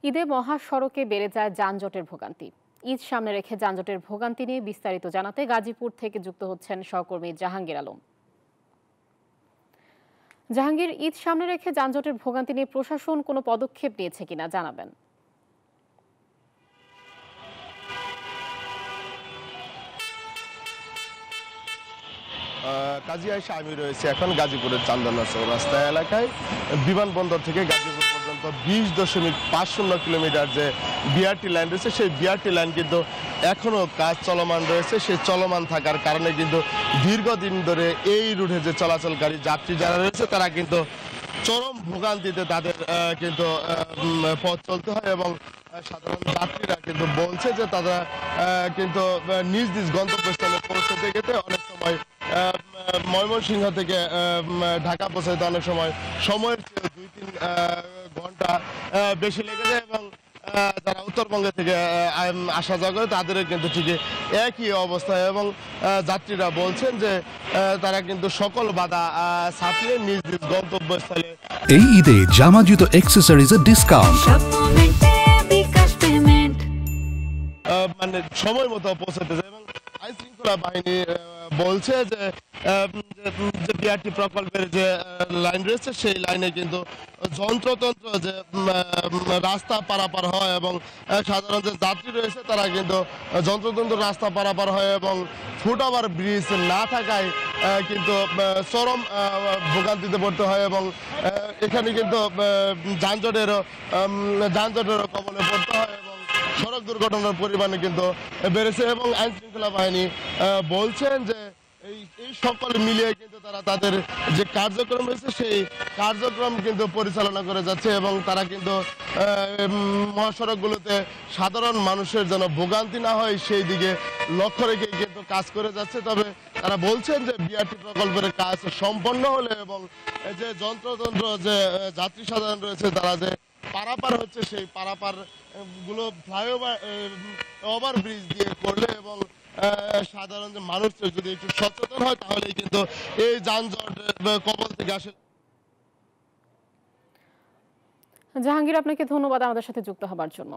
ঈদে মহাসড়কে বেড়ে যায় যানজটের ভোগান্তি। ঈদ সামনে রেখে যানজটের ভোগান্তি নিয়ে বিস্তারিত জানাতে গাজীপুর থেকে যুক্ত হচ্ছেন সহকর্মী জাহাঙ্গীর আলম। জাহাঙ্গীর, ঈদ সামনে রেখে যানজটের ভোগান্তি নিয়ে প্রশাসন কোনো পদক্ষেপ নিয়েছে কিনা জানাবেন। কাজী আয়েশা, আমি রয়েছে এখন গাজীপুরের চান্দনা চৌরাস্তা এলাকায়। বিমানবন্দর থেকে গাজীপুর পর্যন্ত 20.50 কিলোমিটার যে বিআরটি লাইন রয়েছে, সেই বিআরটি লাইন কিন্তু এখনও কাজ চলমান রয়েছে। সেই চলমান থাকার কারণে কিন্তু দীর্ঘদিন ধরে এই রুটে যে চলাচলকারী যাত্রী যারা রয়েছে তারা কিন্তু চরম ভোগান্তিতে তাদের কিন্তু পথ চলতে হয় এবং সাধারণ যাত্রীরা কিন্তু বলছে যে তারা কিন্তু নিজ নিজ গন্তব্যস্থলে পৌঁছতে গেতে অনেক সময় ময়মনসিংহ থেকে ঢাকা পৌঁছাইতে অনেক সময় সময়ের চেয়ে 2-3 ঘন্টা বেশি লেগে যায় এবং যারা উত্তরবঙ্গে থেকে আসা যাওয়া করে তাদেরও কিন্তু ঠিকই একই অবস্থা এবং যাত্রীরা বলছেন যে তারা কিন্তু সকল বাধা ছাপিয়ে নিজ নিজ গন্তব্যস্থলে এই ঈদে জামা জুতো অ্যাক্সেসরিজের ডিসকাউন্ট মানে সময় মতো পৌঁছাতে যায় এবং আইন শৃঙ্খলা বাহিনী বলছে যে বিআরটি প্রকল্পের যে লাইন রয়েছে সেই লাইনে কিন্তু যন্ত্রতন্ত্র যে রাস্তা পারাপার হয় এবং সাধারণ যে যাত্রী রয়েছে তারা কিন্তু যন্ত্রতন্ত্র রাস্তা পারাপার হয় এবং ফুটওভার ব্রিজ না থাকায় কিন্তু চরম ভোগান্তিতে পড়তে হয় এবং এখানে কিন্তু যানজটেরও কবলে পড়তে হয় এবং সড়ক দুর্ঘটনার পরিমাণে কিন্তু বেড়েছে এবং আইন শৃঙ্খলা বাহিনী বলছেন যে এই সকল মিলিয়ে কিন্তু তারা তাদের যে কার্যক্রম রয়েছে সেই কার্যক্রম কিন্তু পরিচালনা করে যাচ্ছে এবং তারা কিন্তু মহাসড়কগুলোতে সাধারণ মানুষের যেন ভোগান্তি না হয় সেই দিকে লক্ষ্য রেখে কিন্তু কাজ করে যাচ্ছে। তবে তারা বলছেন যে বিআরটি প্রকল্পের কাজ সম্পন্ন হলে এবং যে যন্ত্রতন্ত্র যে যাত্রী সাধারণ রয়েছে তারা যে পারাপার হচ্ছে সেই পারাপার গুলো ফ্লাইওভার ওভারব্রিজ দিয়ে করলে এবং সাধারণ যে মানুষ যদি একটু সচেতন হয় তাহলেই কিন্তু এই যানজট কবল থেকে আসে। জাহাঙ্গীর, আপনাকে ধন্যবাদ আমাদের সাথে যুক্ত হবার জন্য।